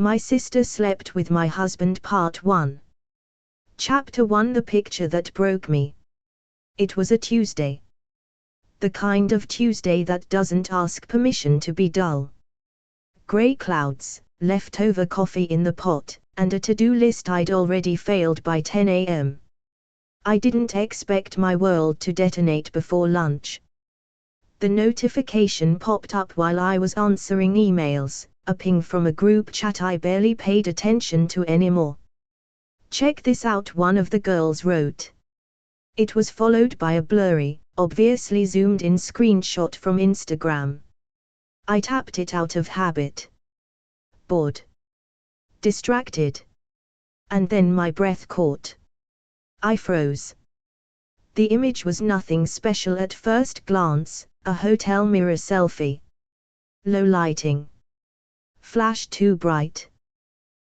My sister slept with my husband Part 1. Chapter 1. The picture that broke me. It was a Tuesday. The kind of Tuesday that doesn't ask permission to be dull. Grey clouds, leftover coffee in the pot, and a to-do list I'd already failed by 10 a.m. I didn't expect my world to detonate before lunch. The notification popped up while I was answering emails, a ping from a group chat I barely paid attention to anymore. "Check this out," one of the girls wrote. It was followed by a blurry, obviously zoomed-in screenshot from Instagram. I tapped it out of habit. Bored. Distracted. And then my breath caught. I froze. The image was nothing special at first glance, a hotel mirror selfie. Low lighting. Flash too bright.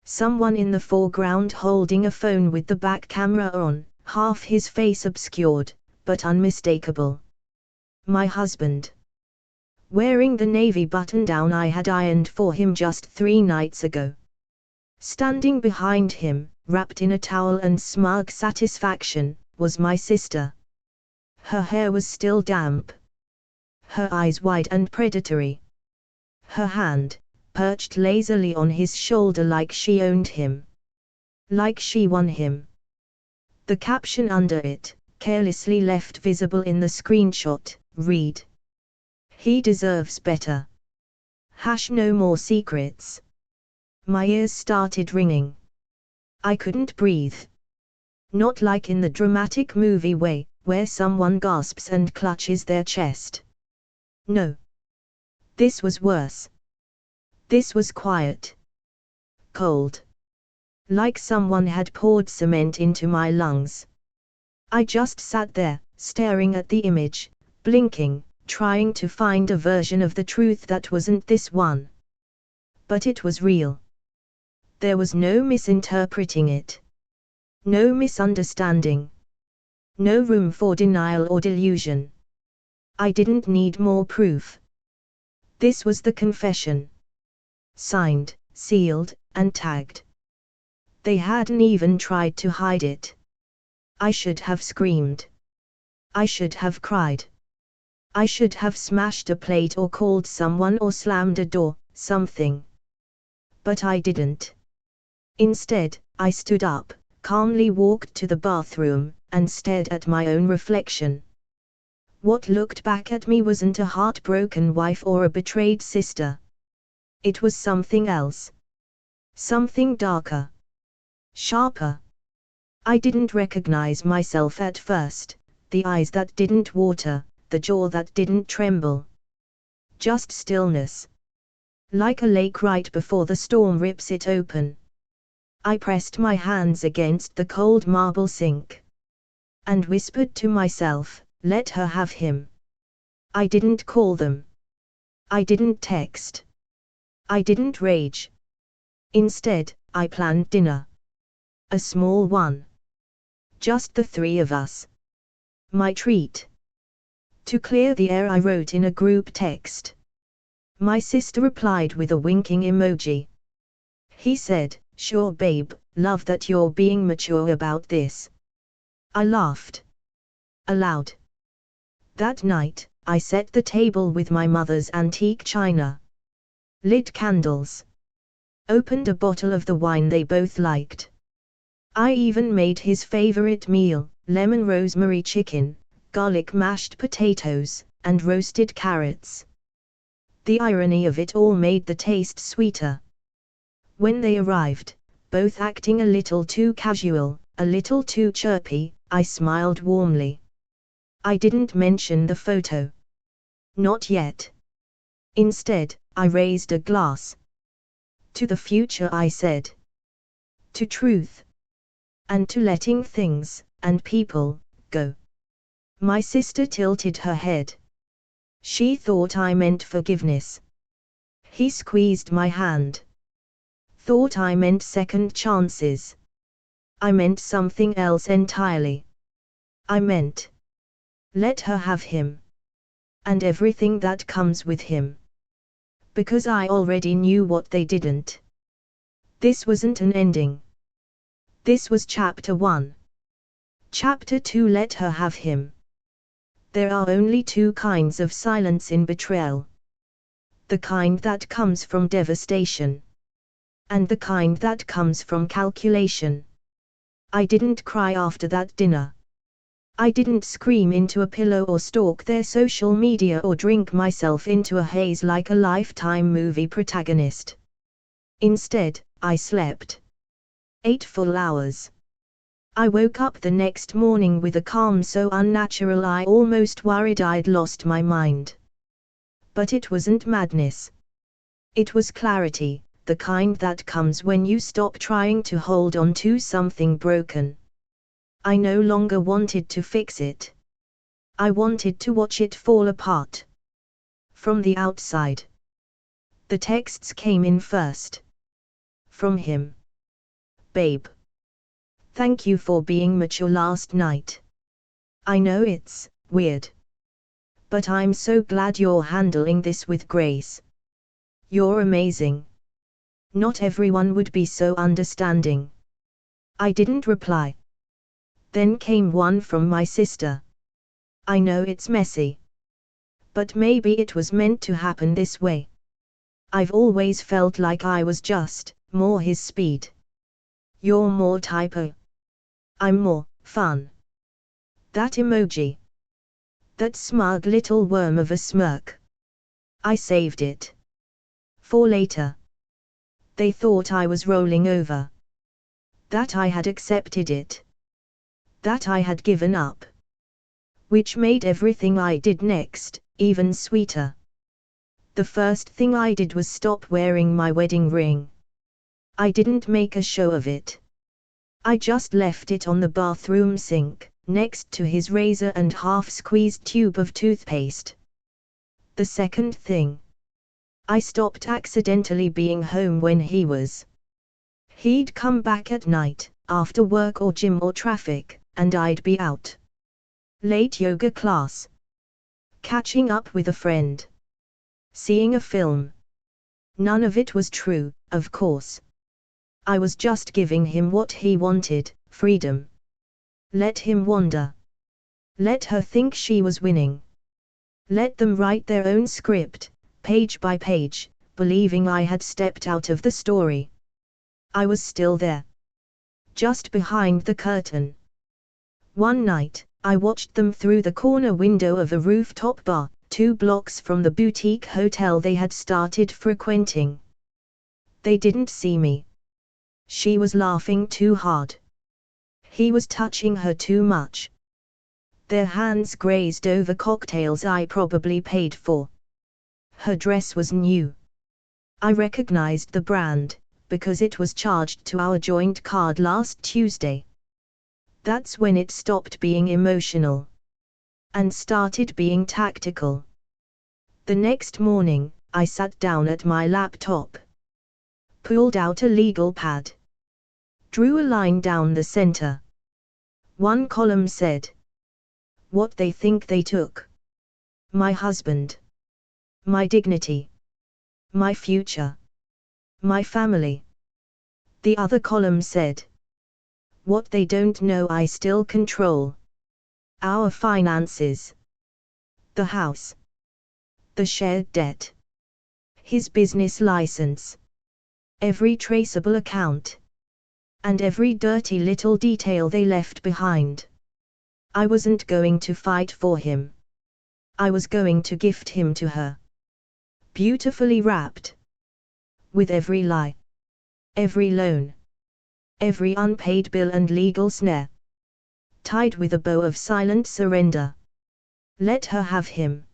Someone in the foreground holding a phone with the back camera on, half his face obscured, but unmistakable. My husband. Wearing the navy button-down I had ironed for him just 3 nights ago. Standing behind him, wrapped in a towel and smug satisfaction, was my sister. Her hair was still damp. Her eyes wide and predatory. Her hand, perched lazily on his shoulder like she owned him. Like she won him. The caption under it, carelessly left visible in the screenshot, read: "He deserves better. No more secrets." My ears started ringing. I couldn't breathe. Not like in the dramatic movie way, where someone gasps and clutches their chest. No. This was worse. This was quiet. Cold. Like someone had poured cement into my lungs. I just sat there, staring at the image, blinking, trying to find a version of the truth that wasn't this one. But it was real. There was no misinterpreting it. No misunderstanding. No room for denial or delusion. I didn't need more proof. This was the confession. Signed, sealed, and tagged. They hadn't even tried to hide it. I should have screamed. I should have cried. I should have smashed a plate or called someone or slammed a door, something. But I didn't. Instead, I stood up, calmly walked to the bathroom, and stared at my own reflection. What looked back at me wasn't a heartbroken wife or a betrayed sister. It was something else. Something darker. Sharper. I didn't recognize myself at first, the eyes that didn't water, the jaw that didn't tremble. Just stillness. Like a lake right before the storm rips it open. I pressed my hands against the cold marble sink. And whispered to myself, let her have him. I didn't call them. I didn't text. I didn't rage. Instead, I planned dinner. A small one. Just the 3 of us. My treat. To clear the air, I wrote in a group text. My sister replied with a winking emoji. He said, "Sure babe, love that you're being mature about this." I laughed. Aloud. That night, I set the table with my mother's antique china. Lit candles. Opened a bottle of the wine they both liked. I even made his favorite meal, lemon rosemary chicken, garlic mashed potatoes, and roasted carrots. The irony of it all made the taste sweeter. When they arrived, both acting a little too casual, a little too chirpy, I smiled warmly. I didn't mention the photo. Not yet. Instead, I raised a glass. To the future, I said. To truth. And to letting things, and people, go. My sister tilted her head. She thought I meant forgiveness. He squeezed my hand. Thought I meant second chances. I meant something else entirely. I meant. Let her have him. And everything that comes with him. Because I already knew what they didn't. This wasn't an ending. This was chapter 1. Chapter 2. Let her have him. There are only two kinds of silence in betrayal. The kind that comes from devastation. And the kind that comes from calculation. I didn't cry after that dinner. I didn't scream into a pillow or stalk their social media or drink myself into a haze like a Lifetime movie protagonist. Instead, I slept. 8 full hours. I woke up the next morning with a calm so unnatural I almost worried I'd lost my mind. But it wasn't madness. It was clarity, the kind that comes when you stop trying to hold on to something broken. I no longer wanted to fix it. I wanted to watch it fall apart. From the outside. The texts came in first. From him. Babe. Thank you for being mature last night. I know it's weird. But I'm so glad you're handling this with grace. You're amazing. Not everyone would be so understanding. I didn't reply. Then came one from my sister. I know it's messy. But maybe it was meant to happen this way. I've always felt like I was just more his speed. You're more type O. I'm more fun. That emoji. That smug little worm of a smirk. I saved it. For later. They thought I was rolling over. That I had accepted it. That I had given up. Which made everything I did next even sweeter. The first thing I did was stop wearing my wedding ring. I didn't make a show of it. I just left it on the bathroom sink, next to his razor and half-squeezed tube of toothpaste. The second thing. I stopped accidentally being home when he was. He'd come back at night, after work or gym or traffic, and I'd be out. Late yoga class. Catching up with a friend. Seeing a film. None of it was true, of course. I was just giving him what he wanted, freedom. Let him wander. Let her think she was winning. Let them write their own script, page by page, believing I had stepped out of the story. I was still there. Just behind the curtain. One night, I watched them through the corner window of a rooftop bar, 2 blocks from the boutique hotel they had started frequenting. They didn't see me. She was laughing too hard. He was touching her too much. Their hands grazed over cocktails I probably paid for. Her dress was new. I recognized the brand, because it was charged to our joint card last Tuesday. That's when it stopped being emotional. And started being tactical. The next morning, I sat down at my laptop. Pulled out a legal pad. Drew a line down the center. One column said. What they think they took. My husband. My dignity. My future. My family. The other column said. What they don't know I still control. Our finances. The house. The shared debt. His business license. Every traceable account. And every dirty little detail they left behind. I wasn't going to fight for him. I was going to gift him to her. Beautifully wrapped. With every lie. Every loan. Every unpaid bill and legal snare. Tied with a bow of silent surrender. Let her have him.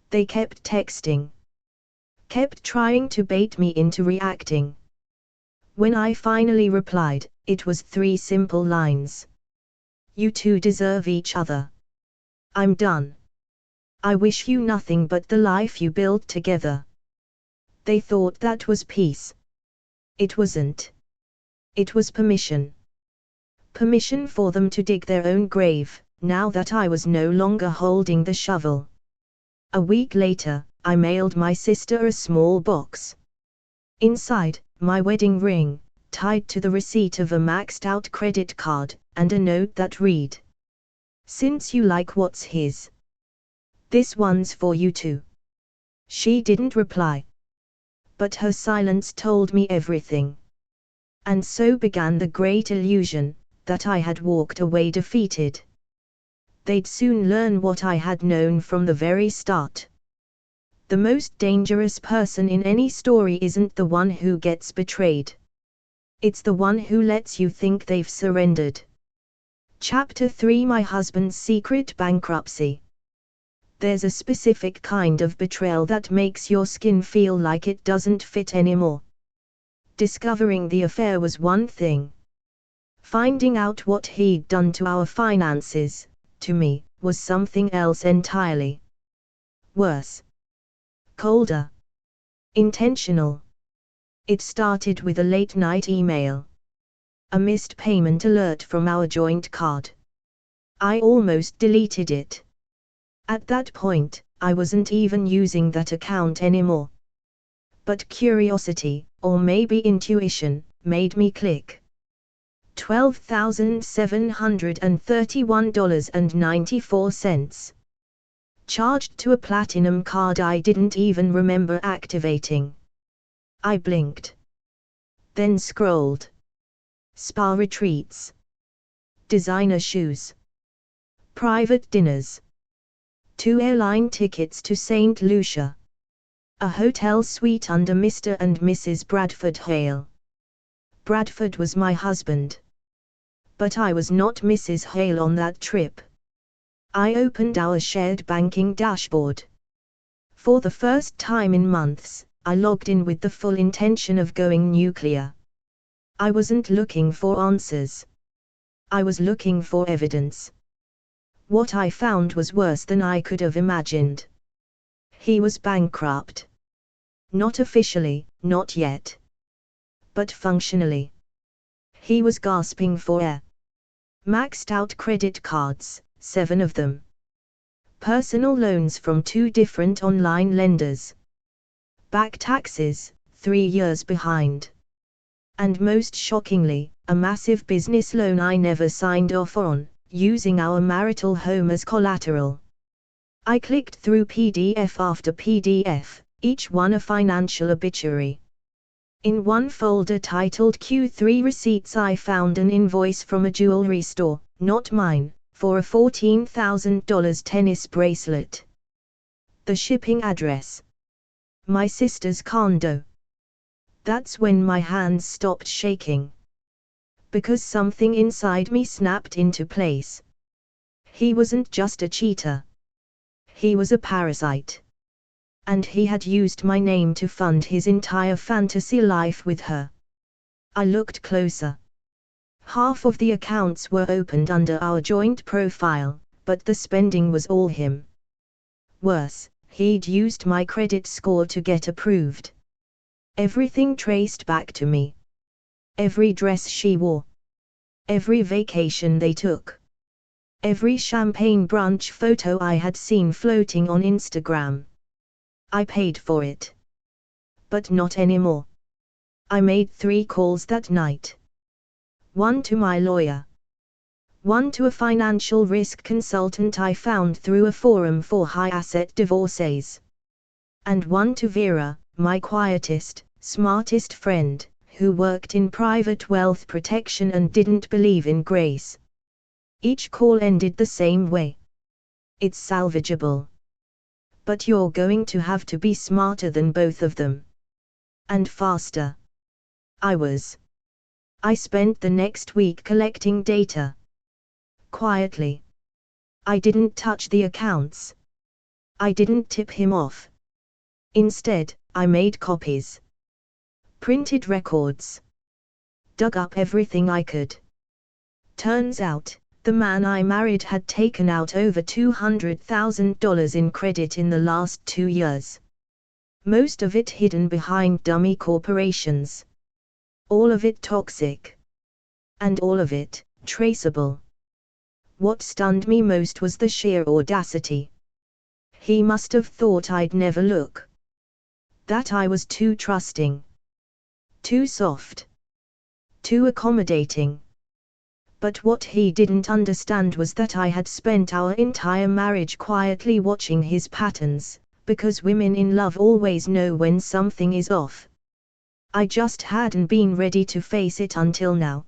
They kept texting. Kept trying to bait me into reacting. When I finally replied, it was 3 simple lines. You two deserve each other. I'm done. I wish you nothing but the life you built together. They thought that was peace. It wasn't. It was permission. Permission for them to dig their own grave, now that I was no longer holding the shovel. A week later, I mailed my sister a small box. Inside, my wedding ring, tied to the receipt of a maxed-out credit card, and a note that read, "Since you like what's his, this one's for you too." She didn't reply. But her silence told me everything. And so began the great illusion, that I had walked away defeated. They'd soon learn what I had known from the very start. The most dangerous person in any story isn't the one who gets betrayed. It's the one who lets you think they've surrendered. Chapter 3: My Husband's Secret Bankruptcy. There's a specific kind of betrayal that makes your skin feel like it doesn't fit anymore. Discovering the affair was one thing. Finding out what he'd done to our finances, to me, was something else entirely. Worse. Colder. Intentional. It started with a late-night email. A missed payment alert from our joint card. I almost deleted it. At that point, I wasn't even using that account anymore. But curiosity, or maybe intuition, made me click. $12,731.94. Charged to a platinum card I didn't even remember activating. I blinked. Then scrolled. Spa retreats. Designer shoes. Private dinners. 2 airline tickets to St. Lucia. A hotel suite under Mr. and Mrs. Bradford Hale. Bradford was my husband. But I was not Mrs. Hale on that trip. I opened our shared banking dashboard. For the first time in months, I logged in with the full intention of going nuclear. I wasn't looking for answers. I was looking for evidence. What I found was worse than I could have imagined. He was bankrupt. Not officially, not yet. But functionally. He was gasping for air. Maxed out credit cards, 7 of them. Personal loans from 2 different online lenders. Back taxes, 3 years behind. And most shockingly, a massive business loan I never signed off on, using our marital home as collateral. I clicked through PDF after PDF, each one a financial obituary. In one folder titled Q3 Receipts I found an invoice from a jewelry store, not mine, for a $14,000 tennis bracelet. The shipping address. My sister's condo. That's when my hands stopped shaking. Because something inside me snapped into place. He wasn't just a cheater. He was a parasite. And he had used my name to fund his entire fantasy life with her. I looked closer. Half of the accounts were opened under our joint profile, but the spending was all him. Worse, he'd used my credit score to get approved. Everything traced back to me. Every dress she wore. Every vacation they took. Every champagne brunch photo I had seen floating on Instagram. I paid for it. But not anymore. I made 3 calls that night. 1 to my lawyer. 1 to a financial risk consultant I found through a forum for high-asset divorcees. And 1 to Vera, my quietest, smartest friend, who worked in private wealth protection and didn't believe in grace. Each call ended the same way. It's salvageable. But you're going to have to be smarter than both of them. And faster. I was. I spent the next week collecting data. Quietly. I didn't touch the accounts. I didn't tip him off. Instead, I made copies. Printed records. Dug up everything I could. Turns out, the man I married had taken out over $200,000 in credit in the last 2 years. Most of it hidden behind dummy corporations. All of it toxic. And all of it traceable. What stunned me most was the sheer audacity. He must have thought I'd never look. That I was too trusting. Too soft. Too accommodating. But what he didn't understand was that I had spent our entire marriage quietly watching his patterns, because women in love always know when something is off. I just hadn't been ready to face it until now.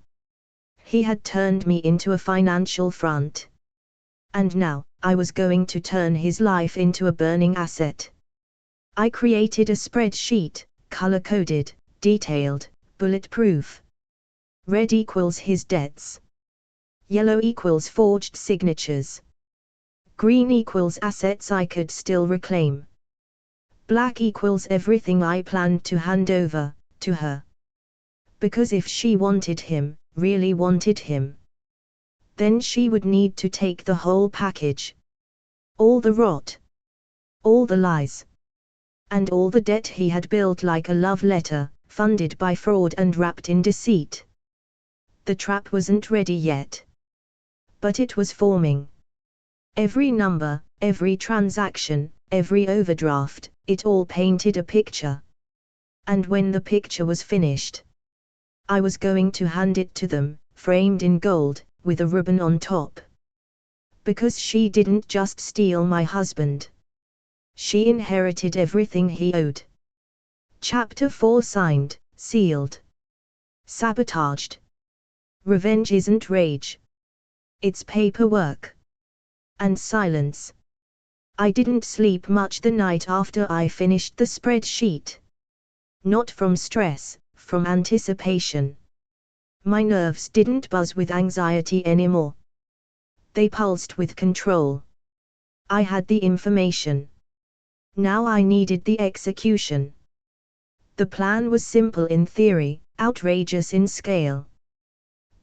He had turned me into a financial front. And now, I was going to turn his life into a burning asset. I created a spreadsheet, color-coded, detailed, bulletproof. Red equals his debts. Yellow equals forged signatures. Green equals assets I could still reclaim. Black equals everything I planned to hand over to her. Because if she wanted him, really wanted him, then she would need to take the whole package. All the rot. All the lies. And all the debt he had built like a love letter, funded by fraud and wrapped in deceit. The trap wasn't ready yet. But it was forming. Every number, every transaction, every overdraft, it all painted a picture. And when the picture was finished, I was going to hand it to them, framed in gold, with a ribbon on top. Because she didn't just steal my husband. She inherited everything he owed. Chapter 4 signed, sealed. Sabotaged. Revenge isn't rage. It's paperwork. And silence. I didn't sleep much the night after I finished the spreadsheet. Not from stress, from anticipation. My nerves didn't buzz with anxiety anymore. They pulsed with control. I had the information. Now I needed the execution. The plan was simple in theory, outrageous in scale.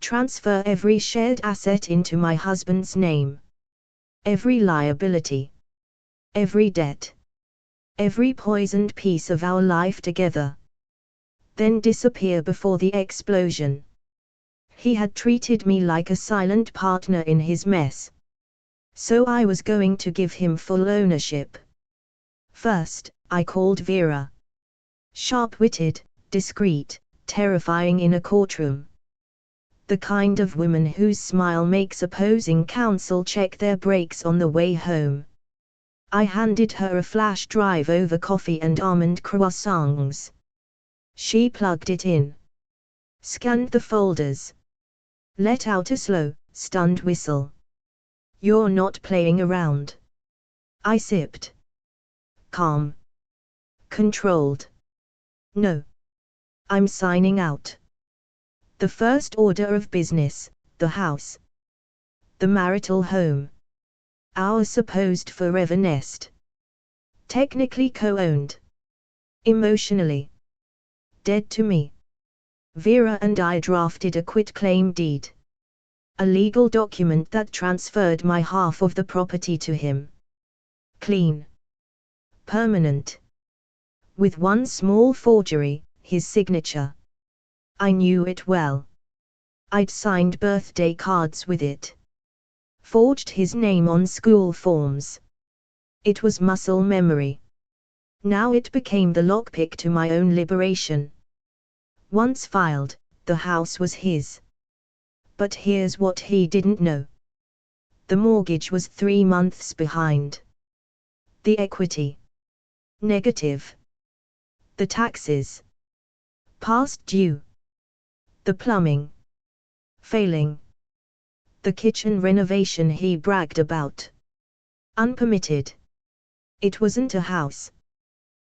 Transfer every shared asset into my husband's name. Every liability. Every debt. Every poisoned piece of our life together. Then disappear before the explosion. He had treated me like a silent partner in his mess. So I was going to give him full ownership. First, I called Vera. Sharp-witted, discreet, terrifying in a courtroom. The kind of woman whose smile makes opposing counsel check their brakes on the way home. I handed her a flash drive over coffee and almond croissants. She plugged it in. Scanned the folders. Let out a slow, stunned whistle. You're not playing around. I sipped. Calm. Controlled. No. I'm signing out. The first order of business, the house. The marital home. Our supposed forever nest. Technically co-owned. Emotionally. Dead to me. Vera and I drafted a quitclaim deed. A legal document that transferred my half of the property to him. Clean. Permanent. With one small forgery, his signature. I knew it well. I'd signed birthday cards with it. Forged his name on school forms. It was muscle memory. Now it became the lockpick to my own liberation. Once filed, the house was his. But here's what he didn't know. The mortgage was 3 months behind. The equity. Negative. The taxes. Past due. The plumbing. Failing. The kitchen renovation he bragged about. Unpermitted. It wasn't a house.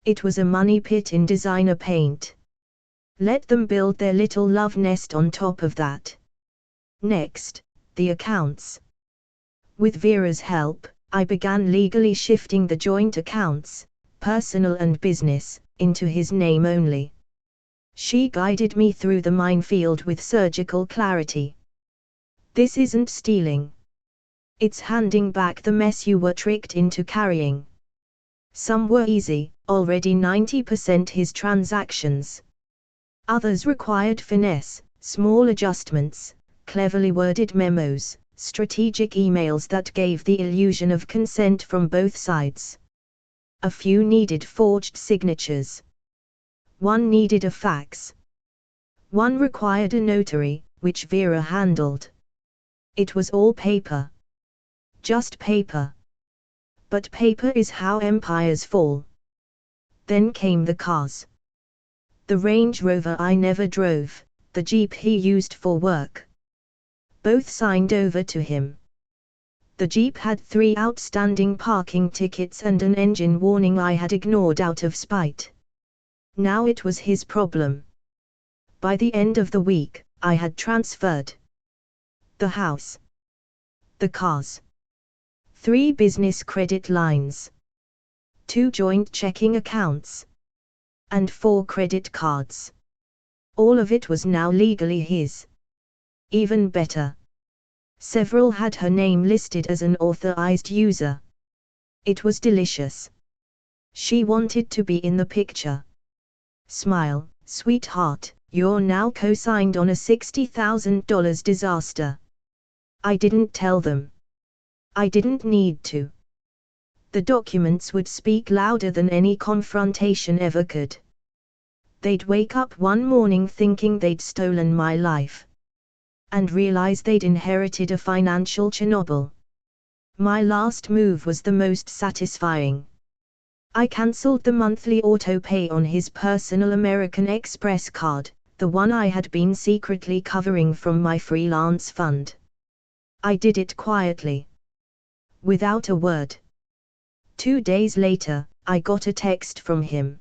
It was a money pit in designer paint. Let them build their little love nest on top of that. Next, the accounts. With Vera's help, I began legally shifting the joint accounts, personal and business, into his name only. She guided me through the minefield with surgical clarity. This isn't stealing. It's handing back the mess you were tricked into carrying. Some were easy, already 90% his transactions. Others required finesse, small adjustments, cleverly worded memos, strategic emails that gave the illusion of consent from both sides. A few needed forged signatures. One needed a fax. One required a notary, which Vera handled. It was all paper. Just paper. But paper is how empires fall. Then came the cars. The Range Rover I never drove, the Jeep he used for work. Both signed over to him. The Jeep had 3 outstanding parking tickets and an engine warning I had ignored out of spite. Now it was his problem. By the end of the week, I had transferred the house, the cars, 3 business credit lines, 2 joint checking accounts, and 4 credit cards. All of it was now legally his. Even better. Several had her name listed as an authorized user. It was delicious. She wanted to be in the picture. Smile, sweetheart, you're now co-signed on a $60,000 disaster. I didn't tell them. I didn't need to. The documents would speak louder than any confrontation ever could. They'd wake up one morning thinking they'd stolen my life. And realize they'd inherited a financial Chernobyl. My last move was the most satisfying. I cancelled the monthly auto pay on his personal American Express card, the one I had been secretly covering from my freelance fund. I did it quietly. Without a word. 2 days later, I got a text from him.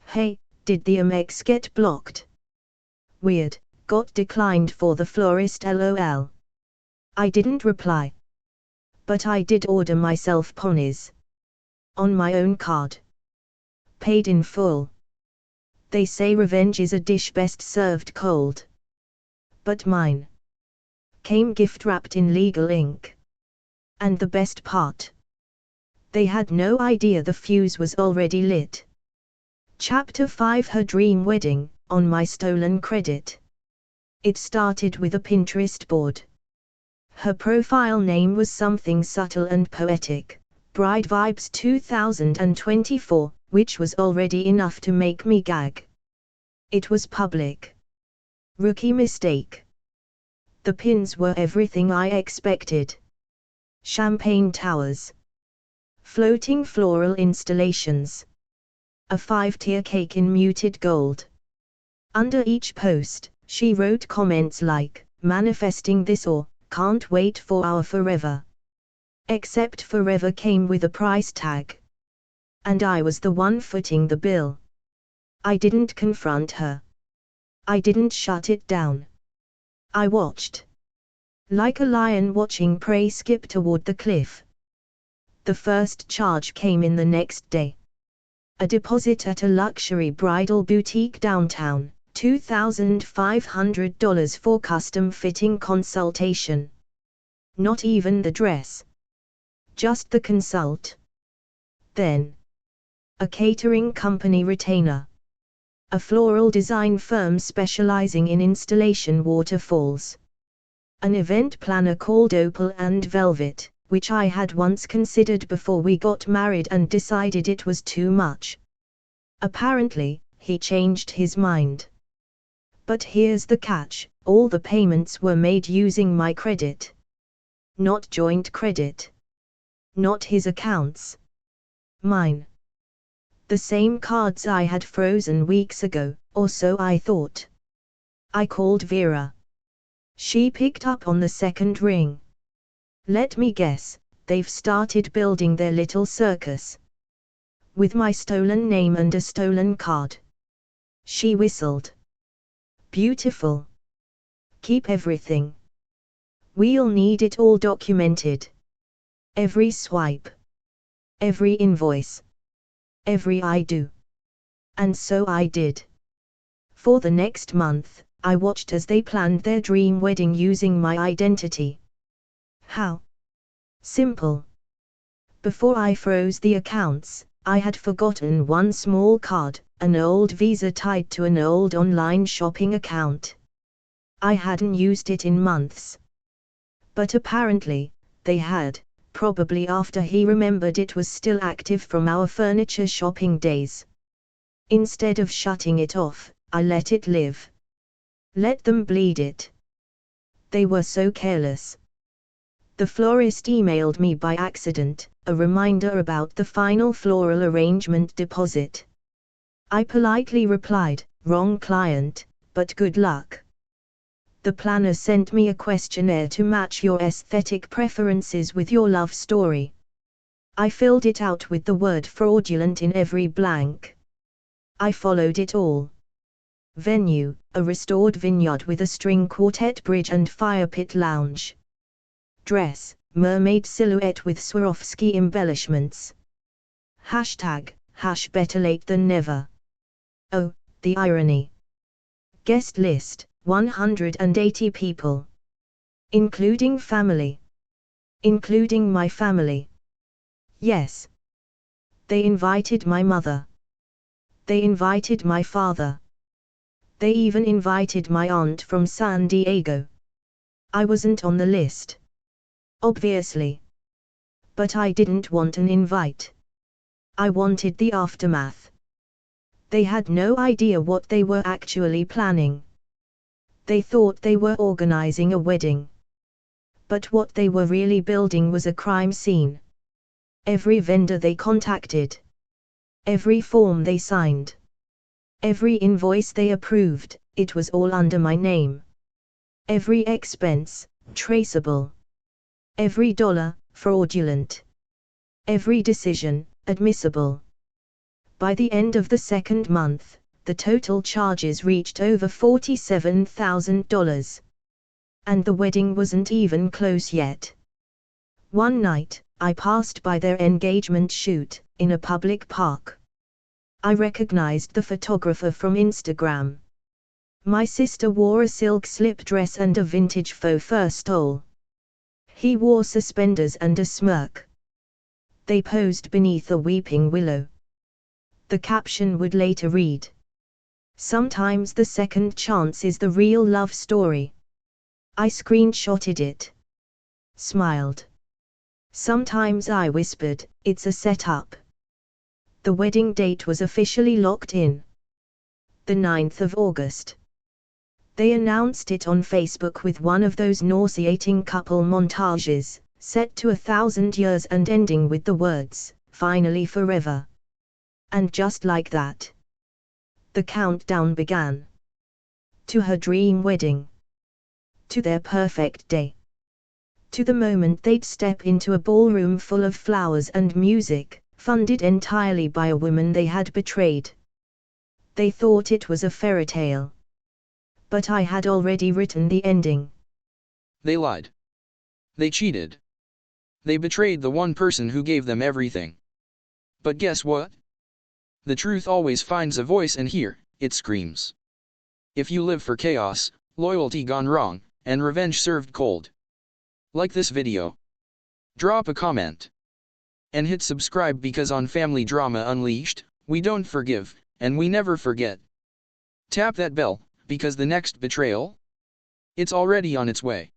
Hey, did the Amex get blocked? Weird, got declined for the florist LOL. I didn't reply. But I did order myself ponies. On my own card. Paid in full. They say revenge is a dish best served cold. But mine came gift wrapped in legal ink. And the best part. They had no idea the fuse was already lit. Chapter 5 Her Dream Wedding, on my stolen credit. It started with a Pinterest board. Her profile name was something subtle and poetic, Bride Vibes 2024, which was already enough to make me gag. It was public. Rookie mistake. The pins were everything I expected. Champagne towers. Floating floral installations. A 5-tier cake in muted gold. Under each post, she wrote comments like, manifesting this or, can't wait for our forever. Except forever came with a price tag. And I was the one footing the bill. I didn't confront her. I didn't shut it down. I watched. Like a lion watching prey skip toward the cliff. The first charge came in the next day. A deposit at a luxury bridal boutique downtown, $2,500 for custom fitting consultation. Not even the dress. Just the consult. Then. A catering company retainer. A floral design firm specializing in installation waterfalls. An event planner called Opal and Velvet, which I had once considered before we got married and decided it was too much. Apparently, he changed his mind. But here's the catch, all the payments were made using my credit. Not joint credit. Not his accounts. Mine. The same cards I had frozen weeks ago, or so I thought. I called Vera. She picked up on the second ring. Let me guess, they've started building their little circus. With my stolen name and a stolen card. She whistled. Beautiful. Keep everything. We'll need it all documented. Every swipe. Every invoice. Every I do. And so I did. For the next month, I watched as they planned their dream wedding using my identity. How? Simple. Before I froze the accounts, I had forgotten one small card, an old Visa tied to an old online shopping account. I hadn't used it in months. But apparently, they had, probably after he remembered it was still active from our furniture shopping days. Instead of shutting it off, I let it live. Let them bleed it. They were so careless. The florist emailed me by accident, a reminder about the final floral arrangement deposit. I politely replied, "Wrong client, but good luck." The planner sent me a questionnaire to match your aesthetic preferences with your love story. I filled it out with the word fraudulent in every blank. I followed it all. Venue, a restored vineyard with a string quartet bridge and fire pit lounge. Dress, mermaid silhouette with Swarovski embellishments. Hashtag, better late than never. Oh, the irony. Guest list, 180 people. Including family. Including my family. Yes. They invited my mother. They invited my father. They even invited my aunt from San Diego. I wasn't on the list. Obviously. But I didn't want an invite. I wanted the aftermath. They had no idea what they were actually planning. They thought they were organizing a wedding. But what they were really building was a crime scene. Every vendor they contacted. Every form they signed. Every invoice they approved, it was all under my name. Every expense, traceable. Every dollar, fraudulent. Every decision, admissible. By the end of the second month, the total charges reached over $47,000. And the wedding wasn't even close yet. One night, I passed by their engagement shoot, in a public park. I recognized the photographer from Instagram. My sister wore a silk slip dress and a vintage faux fur stole. He wore suspenders and a smirk. They posed beneath a weeping willow. The caption would later read, "Sometimes the second chance is the real love story." I screenshotted it. Smiled. Sometimes I whispered, "It's a setup." The wedding date was officially locked in. The 9th of August. They announced it on Facebook with one of those nauseating couple montages, set to 1,000 years and ending with the words, "Finally forever." And just like that, the countdown began. To her dream wedding. To their perfect day. To the moment they'd step into a ballroom full of flowers and music, funded entirely by a woman they had betrayed. They thought it was a fairy tale. But I had already written the ending. They lied. They cheated. They betrayed the one person who gave them everything. But guess what? The truth always finds a voice, and here, it screams. If you live for chaos, loyalty gone wrong, and revenge served cold. Like this video. Drop a comment. And hit subscribe, because on Family Drama Unleashed, we don't forgive, and we never forget. Tap that bell, because the next betrayal? It's already on its way.